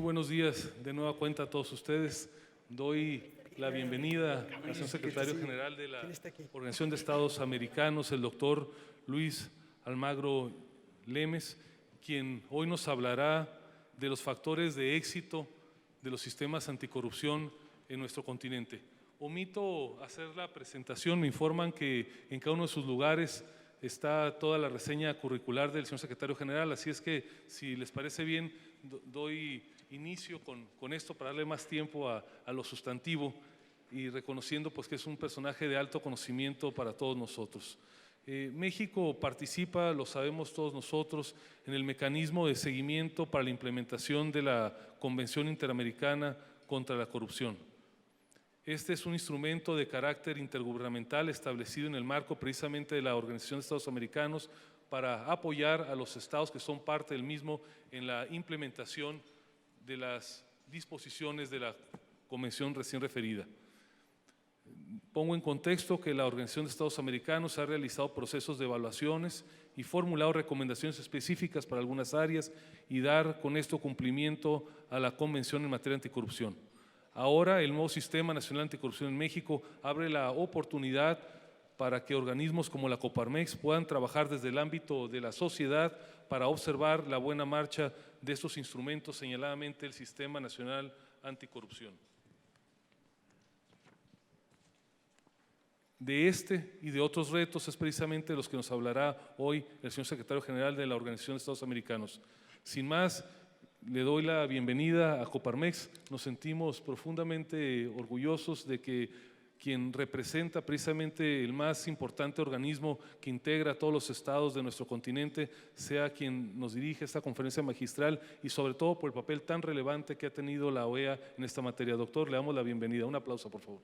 buenos días de nueva cuenta a todos ustedes. Doy la bienvenida al señor secretario general de la Organización de Estados Americanos, el doctor Luis Almagro Lemes, quien hoy nos hablará de los factores de éxito de los sistemas anticorrupción en nuestro continente. Omito hacer la presentación, me informan que en cada uno de sus lugares está toda la reseña curricular del señor secretario general, así es que si les parece bien, doy inicio con esto para darle más tiempo a lo sustantivo y reconociendo pues que es un personaje de alto conocimiento para todos nosotros. México participa, lo sabemos todos nosotros, en el mecanismo de seguimiento para la implementación de la Convención Interamericana contra la Corrupción. Este es un instrumento de carácter intergubernamental establecido en el marco precisamente de la Organización de Estados Americanos para apoyar a los estados que son parte del mismo en la implementación de las disposiciones de la convención recién referida. Pongo en contexto que la Organización de Estados Americanos ha realizado procesos de evaluaciones y formulado recomendaciones específicas para algunas áreas y dar con esto cumplimiento a la Convención en materia anticorrupción. Ahora el nuevo Sistema Nacional Anticorrupción en México abre la oportunidad para que organismos como la Coparmex puedan trabajar desde el ámbito de la sociedad para observar la buena marcha de estos instrumentos, señaladamente el Sistema Nacional Anticorrupción. De este y de otros retos es precisamente los que nos hablará hoy el señor secretario general de la Organización de Estados Americanos. Sin más, le doy la bienvenida a Coparmex. Nos sentimos profundamente orgullosos de que quien representa precisamente el más importante organismo que integra a todos los estados de nuestro continente sea quien nos dirige esta conferencia magistral y sobre todo por el papel tan relevante que ha tenido la OEA en esta materia. Doctor, le damos la bienvenida. Un aplauso, por favor.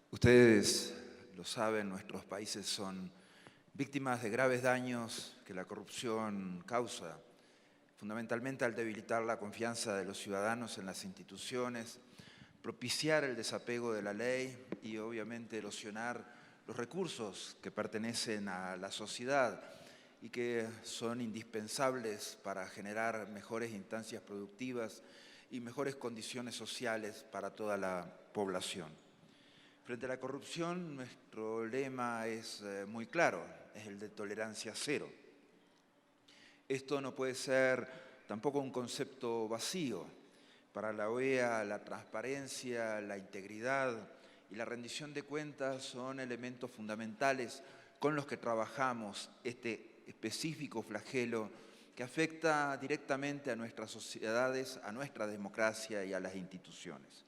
Ustedes lo saben, nuestros países son víctimas de graves daños que la corrupción causa, fundamentalmente al debilitar la confianza de los ciudadanos en las instituciones, propiciar el desapego de la ley y obviamente erosionar los recursos que pertenecen a la sociedad y que son indispensables para generar mejores instancias productivas y mejores condiciones sociales para toda la población. Frente a la corrupción, nuestro lema es muy claro, es el de tolerancia cero. Esto no puede ser tampoco un concepto vacío. Para la OEA, la transparencia, la integridad y la rendición de cuentas son elementos fundamentales con los que trabajamos este específico flagelo que afecta directamente a nuestras sociedades, a nuestra democracia y a las instituciones.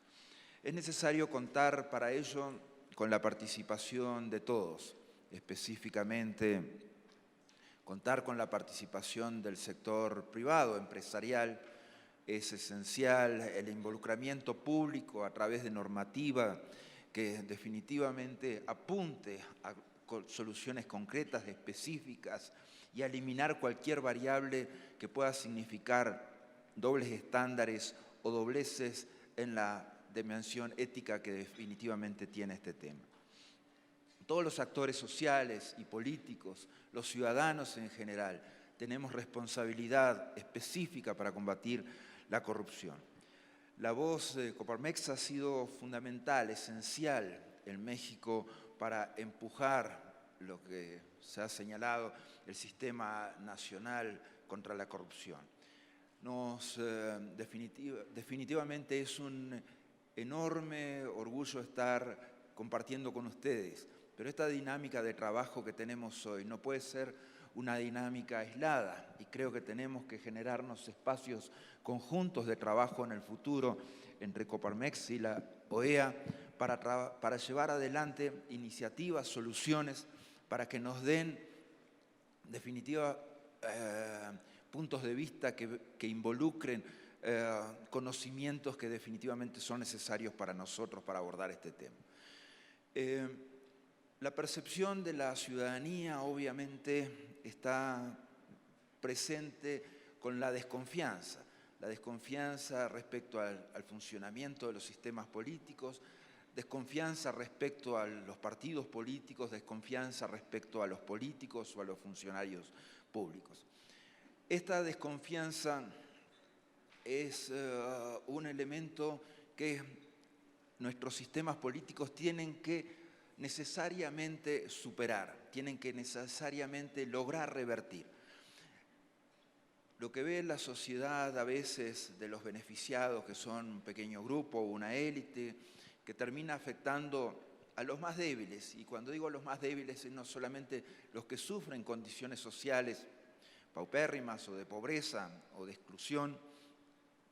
Es necesario contar para ello con la participación de todos, específicamente contar con la participación del sector privado, empresarial. Es esencial el involucramiento público a través de normativa que definitivamente apunte a soluciones concretas, específicas y a eliminar cualquier variable que pueda significar dobles estándares o dobleces en la dimensión ética que definitivamente tiene este tema. Todos los actores sociales y políticos, los ciudadanos en general, tenemos responsabilidad específica para combatir la corrupción. La voz de Coparmex ha sido fundamental, esencial en México para empujar lo que se ha señalado, el Sistema Nacional contra la Corrupción. Definitivamente es un enorme orgullo estar compartiendo con ustedes, pero esta dinámica de trabajo que tenemos hoy no puede ser una dinámica aislada y creo que tenemos que generarnos espacios conjuntos de trabajo en el futuro entre Coparmex y la OEA para llevar adelante iniciativas, soluciones, para que nos den definitiva puntos de vista que involucren conocimientos que definitivamente son necesarios para nosotros para abordar este tema. La percepción de la ciudadanía obviamente está presente con la desconfianza respecto al funcionamiento de los sistemas políticos, desconfianza respecto a los partidos políticos, desconfianza respecto a los políticos o a los funcionarios públicos. Esta desconfianza es un elemento que nuestros sistemas políticos tienen que necesariamente superar, tienen que necesariamente lograr revertir. Lo que ve la sociedad a veces de los beneficiados, que son un pequeño grupo, una élite, que termina afectando a los más débiles, y cuando digo a los más débiles es no solamente los que sufren condiciones sociales paupérrimas o de pobreza o de exclusión,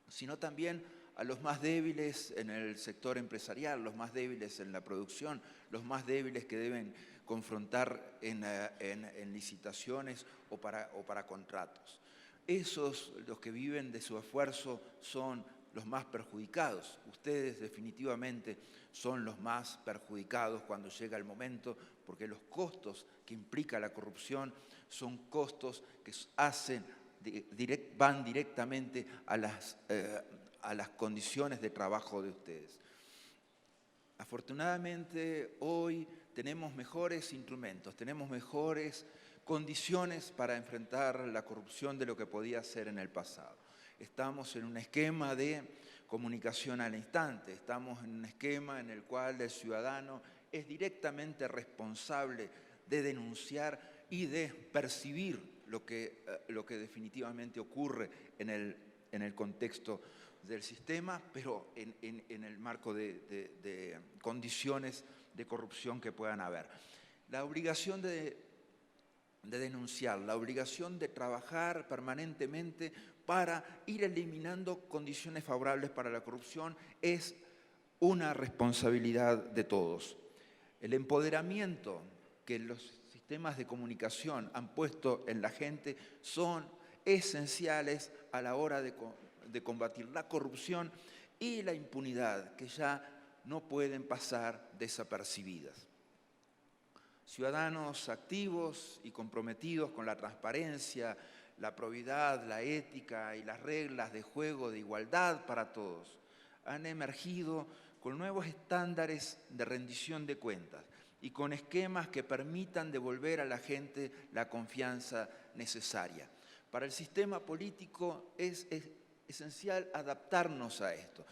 sino también a los más débiles en el sector empresarial, los más débiles en la producción, los más débiles que deben confrontar en licitaciones o para contratos. Esos, los que viven de su esfuerzo, son los más perjudicados. Ustedes definitivamente son los más perjudicados cuando llega el momento, porque los costos que implica la corrupción son costos que van directamente a las condiciones de trabajo de ustedes. Afortunadamente, hoy tenemos mejores instrumentos, tenemos mejores condiciones para enfrentar la corrupción de lo que podía ser en el pasado. Estamos en un esquema de comunicación al instante, estamos en un esquema en el cual el ciudadano es directamente responsable de denunciar y de percibir lo que definitivamente ocurre en el contexto del sistema, pero en el marco de condiciones de corrupción que puedan haber. La obligación de denunciar, la obligación de trabajar permanentemente para ir eliminando condiciones favorables para la corrupción es una responsabilidad de todos. El empoderamiento que los sistemas de comunicación han puesto en la gente son esenciales a la hora de combatir la corrupción y la impunidad, que ya no pueden pasar desapercibidas. Ciudadanos activos y comprometidos con la transparencia, la probidad, la ética y las reglas de juego de igualdad para todos han emergido con nuevos estándares de rendición de cuentas y con esquemas que permitan devolver a la gente la confianza necesaria. Para el sistema político es esencial adaptarnos a esto.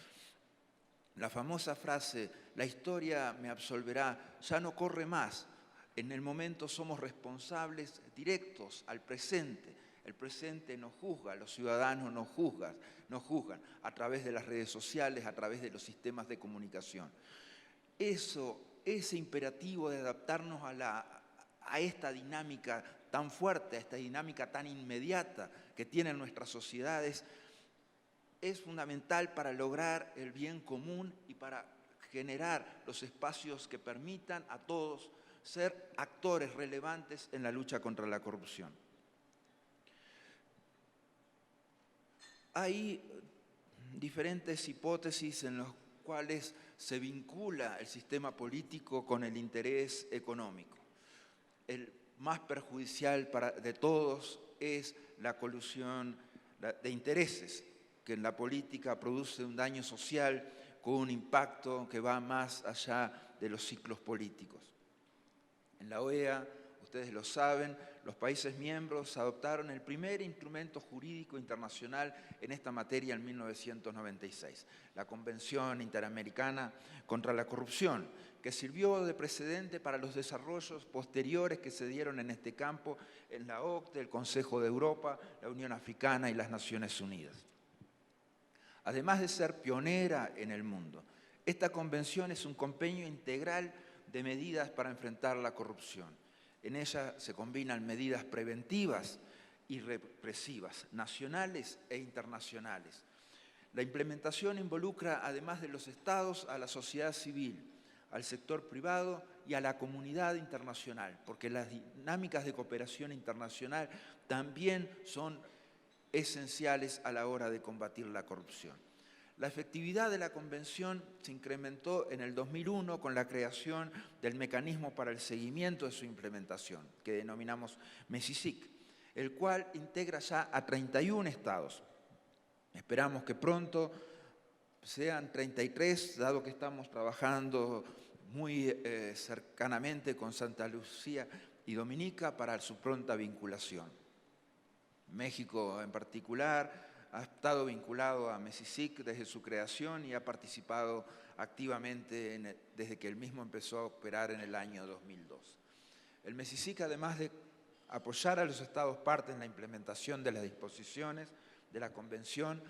La famosa frase, la historia me absolverá, ya no corre más. En el momento somos responsables directos al presente. El presente nos juzga, los ciudadanos nos juzgan a través de las redes sociales, a través de los sistemas de comunicación. Ese imperativo de adaptarnos a esta dinámica tan fuerte, a esta dinámica tan inmediata que tienen nuestras sociedades, es fundamental para lograr el bien común y para generar los espacios que permitan a todos ser actores relevantes en la lucha contra la corrupción. Hay diferentes hipótesis en las cuales se vincula el sistema político con el interés económico. El más perjudicial de todos es la colusión de intereses, que en la política produce un daño social con un impacto que va más allá de los ciclos políticos. En la OEA, ustedes lo saben, los países miembros adoptaron el primer instrumento jurídico internacional en esta materia en 1996, la Convención Interamericana contra la Corrupción, que sirvió de precedente para los desarrollos posteriores que se dieron en este campo en la OCDE, el Consejo de Europa, la Unión Africana y las Naciones Unidas. Además de ser pionera en el mundo, esta convención es un compendio integral de medidas para enfrentar la corrupción. En ella se combinan medidas preventivas y represivas, nacionales e internacionales. La implementación involucra, además de los estados, a la sociedad civil, al sector privado y a la comunidad internacional, porque las dinámicas de cooperación internacional también son esenciales a la hora de combatir la corrupción. La efectividad de la Convención se incrementó en el 2001 con la creación del mecanismo para el seguimiento de su implementación, que denominamos MESICIC, el cual integra ya a 31 estados. Esperamos que pronto sean 33, dado que estamos trabajando muy cercanamente con Santa Lucía y Dominica para su pronta vinculación. México en particular ha estado vinculado a MESICIC desde su creación y ha participado activamente desde que el mismo empezó a operar en el año 2002. El MESICIC, además de apoyar a los Estados partes en la implementación de las disposiciones de la Convención,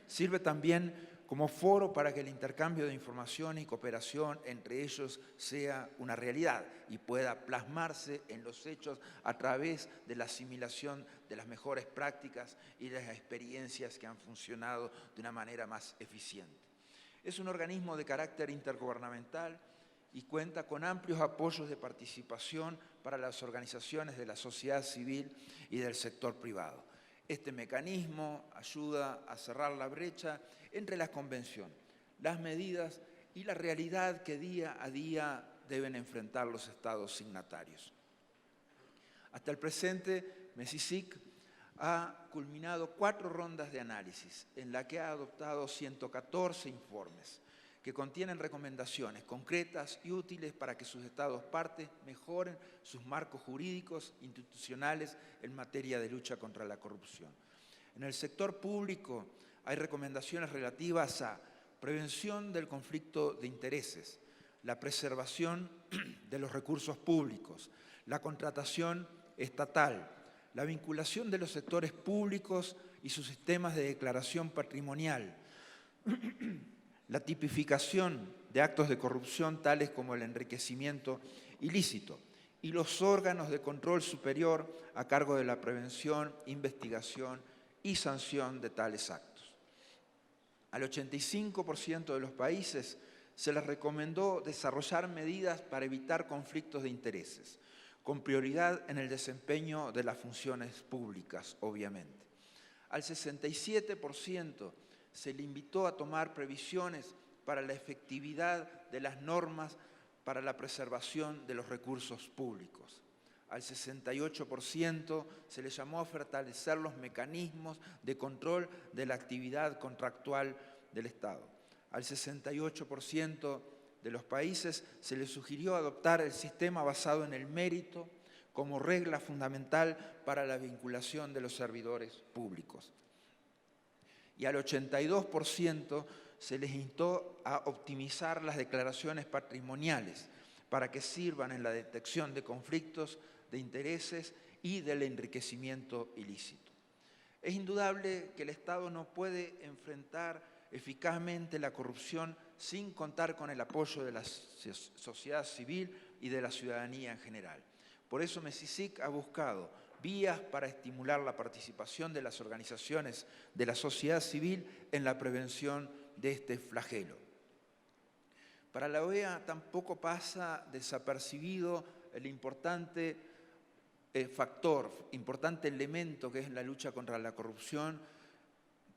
sirve también como foro para que el intercambio de información y cooperación entre ellos sea una realidad y pueda plasmarse en los hechos a través de la asimilación de las mejores prácticas y de las experiencias que han funcionado de una manera más eficiente. Es un organismo de carácter intergubernamental y cuenta con amplios apoyos de participación para las organizaciones de la sociedad civil y del sector privado. Este mecanismo ayuda a cerrar la brecha entre la Convención, las medidas y la realidad que día a día deben enfrentar los Estados signatarios. Hasta el presente, MESICIC ha culminado 4 rondas de análisis, en la que ha adoptado 114 informes, que contienen recomendaciones concretas y útiles para que sus Estados partes mejoren sus marcos jurídicos institucionales en materia de lucha contra la corrupción. En el sector público hay recomendaciones relativas a prevención del conflicto de intereses, la preservación de los recursos públicos, la contratación estatal, la vinculación de los sectores públicos y sus sistemas de declaración patrimonial, la tipificación de actos de corrupción tales como el enriquecimiento ilícito y los órganos de control superior a cargo de la prevención, investigación y sanción de tales actos. Al 85% de los países se les recomendó desarrollar medidas para evitar conflictos de intereses, con prioridad en el desempeño de las funciones públicas, obviamente. Al 67% se le invitó a tomar previsiones para la efectividad de las normas para la preservación de los recursos públicos. Al 68% se le llamó a fortalecer los mecanismos de control de la actividad contractual del Estado. Al 68% de los países se le sugirió adoptar el sistema basado en el mérito como regla fundamental para la vinculación de los servidores públicos. Y al 82% se les instó a optimizar las declaraciones patrimoniales para que sirvan en la detección de conflictos de intereses y del enriquecimiento ilícito. Es indudable que el Estado no puede enfrentar eficazmente la corrupción sin contar con el apoyo de la sociedad civil y de la ciudadanía en general. Por eso MESICIC ha buscado vías para estimular la participación de las organizaciones de la sociedad civil en la prevención de este flagelo. Para la OEA tampoco pasa desapercibido el importante importante elemento que es la lucha contra la corrupción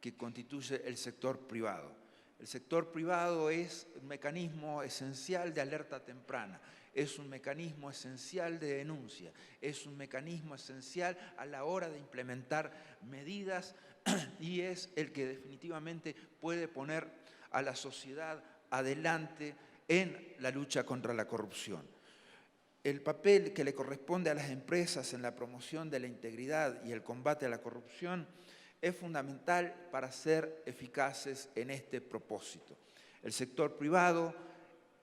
que constituye el sector privado. El sector privado es un mecanismo esencial de alerta temprana, es un mecanismo esencial de denuncia, es un mecanismo esencial a la hora de implementar medidas y es el que definitivamente puede poner a la sociedad adelante en la lucha contra la corrupción. El papel que le corresponde a las empresas en la promoción de la integridad y el combate a la corrupción es fundamental para ser eficaces en este propósito. El sector privado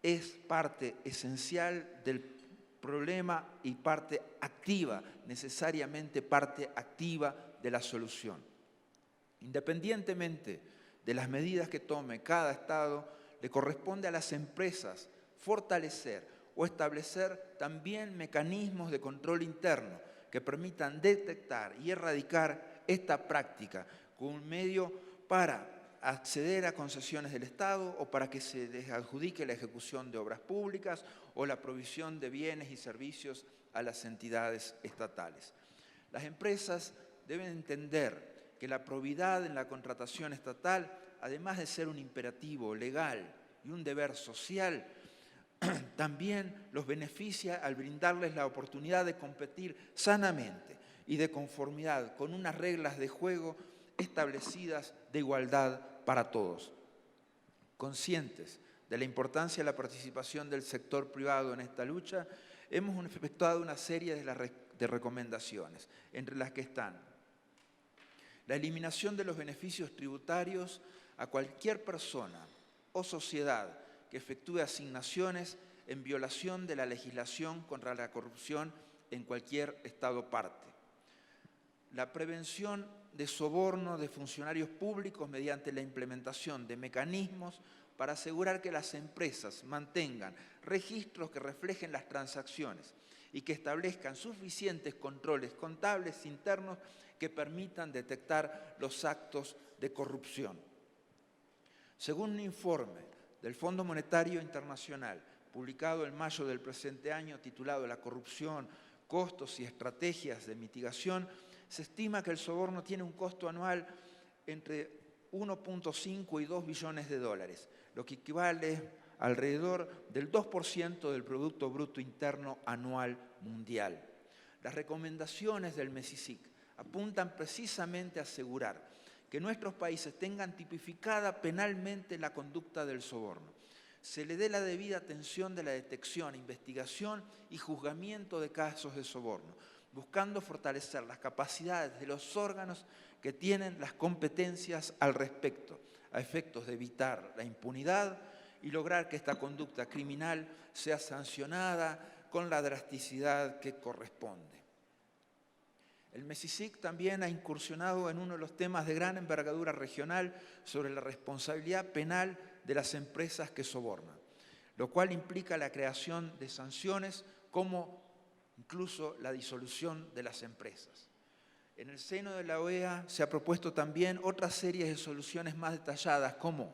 es parte esencial del problema y parte activa, necesariamente parte activa de la solución. Independientemente de las medidas que tome cada Estado, le corresponde a las empresas fortalecer o establecer también mecanismos de control interno que permitan detectar y erradicar esta práctica como un medio para acceder a concesiones del Estado o para que se les adjudique la ejecución de obras públicas o la provisión de bienes y servicios a las entidades estatales. Las empresas deben entender que la probidad en la contratación estatal, además de ser un imperativo legal y un deber social, también los beneficia al brindarles la oportunidad de competir sanamente y de conformidad con unas reglas de juego establecidas de igualdad para todos. Conscientes de la importancia de la participación del sector privado en esta lucha, hemos efectuado una serie de recomendaciones, entre las que están la eliminación de los beneficios tributarios a cualquier persona o sociedad que efectúe asignaciones en violación de la legislación contra la corrupción en cualquier Estado parte. La prevención de soborno de funcionarios públicos mediante la implementación de mecanismos para asegurar que las empresas mantengan registros que reflejen las transacciones y que establezcan suficientes controles contables internos que permitan detectar los actos de corrupción. Según un informe del Fondo Monetario Internacional, publicado en mayo del presente año, titulado La corrupción, costos y estrategias de mitigación, se estima que el soborno tiene un costo anual entre 1.5 y 2 billones de dólares, lo que equivale a alrededor del 2% del Producto Bruto Interno Anual Mundial. Las recomendaciones del MESICIC apuntan precisamente a asegurar que nuestros países tengan tipificada penalmente la conducta del soborno, se le dé la debida atención de la detección, investigación y juzgamiento de casos de soborno, buscando fortalecer las capacidades de los órganos que tienen las competencias al respecto, a efectos de evitar la impunidad y lograr que esta conducta criminal sea sancionada con la drasticidad que corresponde. El MESICIC también ha incursionado en uno de los temas de gran envergadura regional sobre la responsabilidad penal de las empresas que sobornan, lo cual implica la creación de sanciones como incluso la disolución de las empresas. En el seno de la OEA se ha propuesto también otra serie de soluciones más detalladas, como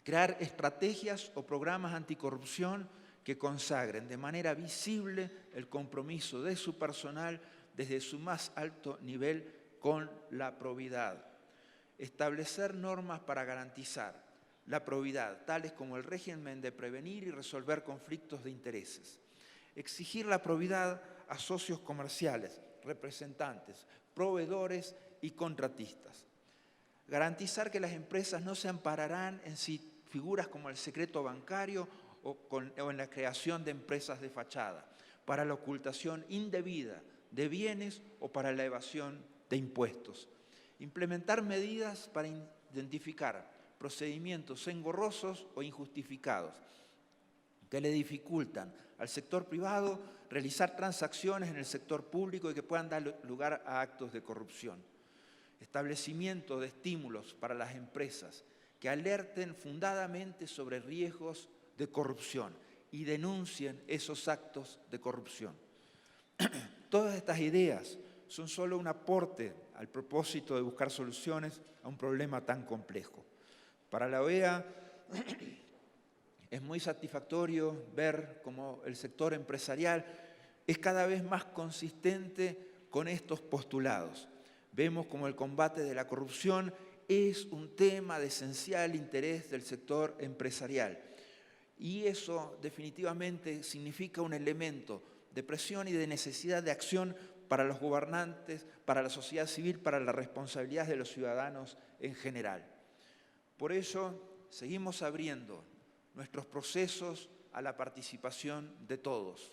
crear estrategias o programas anticorrupción que consagren de manera visible el compromiso de su personal desde su más alto nivel con la probidad. Establecer normas para garantizar la probidad, tales como el régimen de prevenir y resolver conflictos de intereses. Exigir la probidad a socios comerciales, representantes, proveedores y contratistas. Garantizar que las empresas no se ampararán en figuras como el secreto bancario o en la creación de empresas de fachada, para la ocultación indebida de bienes o para la evasión de impuestos. Implementar medidas para identificar procedimientos engorrosos o injustificados que le dificultan al sector privado realizar transacciones en el sector público y que puedan dar lugar a actos de corrupción. Establecimiento de estímulos para las empresas que alerten fundadamente sobre riesgos de corrupción y denuncien esos actos de corrupción. Todas estas ideas son solo un aporte al propósito de buscar soluciones a un problema tan complejo. Para la OEA es muy satisfactorio ver cómo el sector empresarial es cada vez más consistente con estos postulados. Vemos como el combate de la corrupción es un tema de esencial interés del sector empresarial. Y eso definitivamente significa un elemento de presión y de necesidad de acción para los gobernantes, para la sociedad civil, para la responsabilidad de los ciudadanos en general. Por ello, seguimos abriendo nuestros procesos a la participación de todos.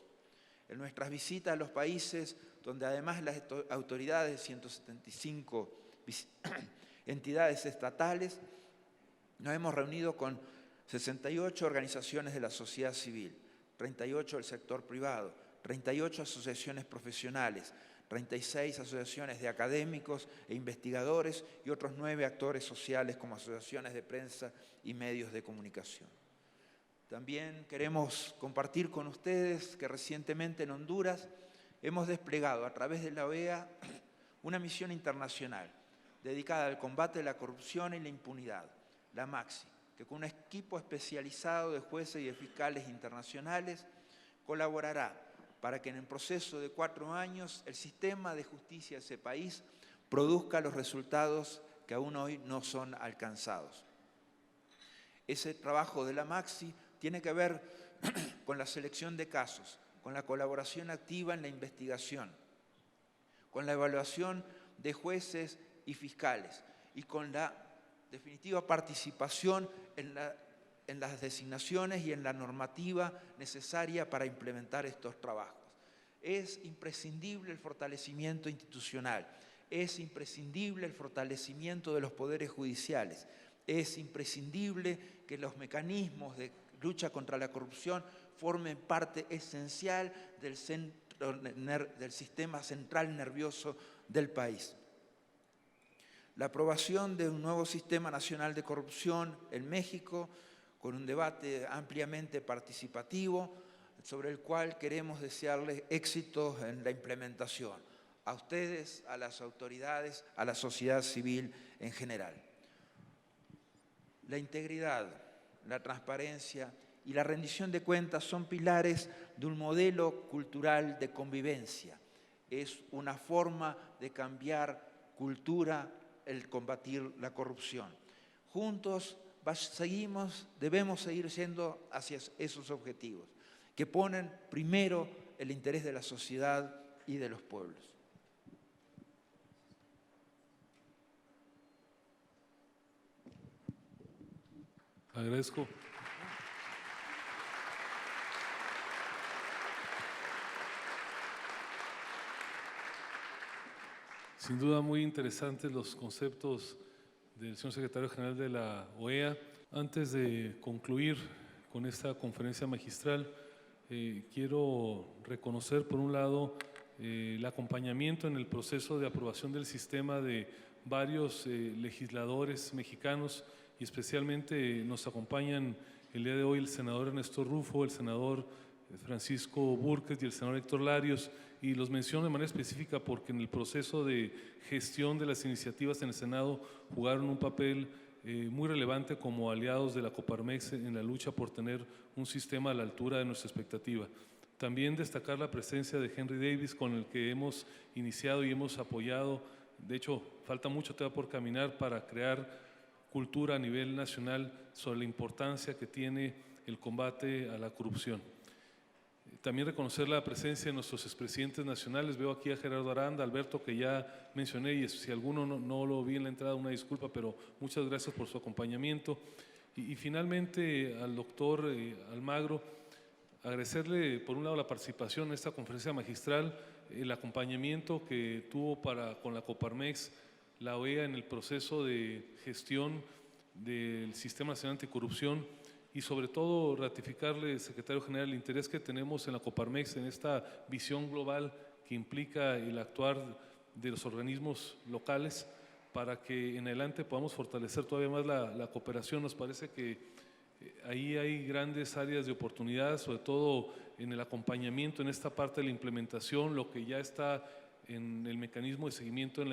En nuestras visitas a los países donde además las autoridades de 175 entidades estatales, nos hemos reunido con 68 organizaciones de la sociedad civil, 38 del sector privado, 38 asociaciones profesionales, 36 asociaciones de académicos e investigadores y otros 9 actores sociales como asociaciones de prensa y medios de comunicación. También queremos compartir con ustedes que recientemente en Honduras hemos desplegado a través de la OEA una misión internacional dedicada al combate de la corrupción y la impunidad, la MAXI, que con un equipo especializado de jueces y de fiscales internacionales colaborará para que en el proceso de 4 años el sistema de justicia de ese país produzca los resultados que aún hoy no son alcanzados. Ese trabajo de la MAXI tiene que ver con la selección de casos, con la colaboración activa en la investigación, con la evaluación de jueces y fiscales y con la definitiva participación en las designaciones y en la normativa necesaria para implementar estos trabajos. Es imprescindible el fortalecimiento institucional, es imprescindible el fortalecimiento de los poderes judiciales, es imprescindible que los mecanismos de lucha contra la corrupción formen parte esencial del sistema central nervioso del país. La aprobación de un nuevo sistema nacional de corrupción en México, con un debate ampliamente participativo, sobre el cual queremos desearles éxitos en la implementación, a ustedes, a las autoridades, a la sociedad civil en general. La integridad, la transparencia y la rendición de cuentas son pilares de un modelo cultural de convivencia. Es una forma de cambiar cultura el combatir la corrupción. Juntos debemos seguir yendo hacia esos objetivos, que ponen primero el interés de la sociedad y de los pueblos. Agradezco. Sin duda muy interesantes los conceptos del señor secretario general de la OEA. Antes de concluir con esta conferencia magistral, quiero reconocer por un lado el acompañamiento en el proceso de aprobación del sistema de varios legisladores mexicanos, y especialmente nos acompañan el día de hoy el senador Ernesto Rufo, el senador Francisco Búrquez y el senador Héctor Larios, y los menciono de manera específica porque en el proceso de gestión de las iniciativas en el Senado jugaron un papel muy relevante como aliados de la Coparmex en la lucha por tener un sistema a la altura de nuestra expectativa. También destacar la presencia de Henry Davis, con el que hemos iniciado y hemos apoyado. De hecho, falta mucho todavía por caminar para crear cultura a nivel nacional sobre la importancia que tiene el combate a la corrupción. También reconocer la presencia de nuestros expresidentes nacionales. Veo aquí a Gerardo Aranda, Alberto, que ya mencioné, y si alguno no lo vi en la entrada, una disculpa, pero muchas gracias por su acompañamiento. Y finalmente al doctor Almagro, agradecerle por un lado la participación en esta conferencia magistral, el acompañamiento que tuvo con la Coparmex, la OEA en el proceso de gestión del Sistema Nacional Anticorrupción, y sobre todo ratificarle, secretario general, el interés que tenemos en la Coparmex en esta visión global que implica el actuar de los organismos locales para que en adelante podamos fortalecer todavía más la cooperación. Nos parece que ahí hay grandes áreas de oportunidad, sobre todo en el acompañamiento en esta parte de la implementación, lo que ya está en el mecanismo de seguimiento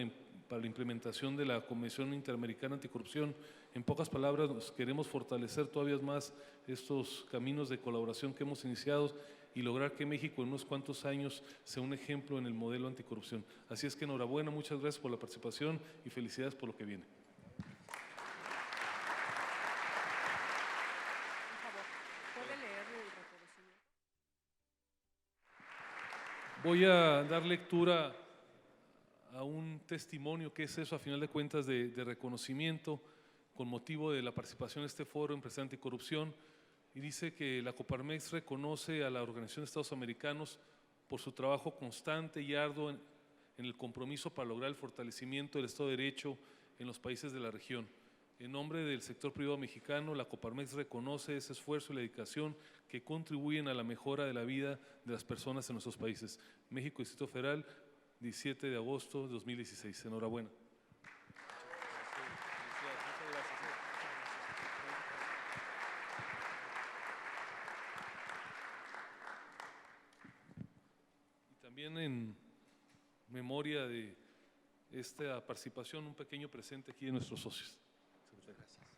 para la implementación de la Convención Interamericana Anticorrupción. En pocas palabras, nos queremos fortalecer todavía más estos caminos de colaboración que hemos iniciado y lograr que México en unos cuantos años sea un ejemplo en el modelo anticorrupción. Así es que enhorabuena, muchas gracias por la participación y felicidades por lo que viene. Voy a dar lectura a un testimonio que es eso, a final de cuentas, de reconocimiento con motivo de la participación en este foro empresarial anticorrupción, y dice que la Coparmex reconoce a la Organización de Estados Americanos por su trabajo constante y arduo en el compromiso para lograr el fortalecimiento del Estado de Derecho en los países de la región. En nombre del sector privado mexicano, la Coparmex reconoce ese esfuerzo y la dedicación que contribuyen a la mejora de la vida de las personas en nuestros países. México, Distrito Federal, 17 de agosto de 2016. Enhorabuena. Y también en memoria de esta participación, un pequeño presente aquí de nuestros socios. Muchas gracias.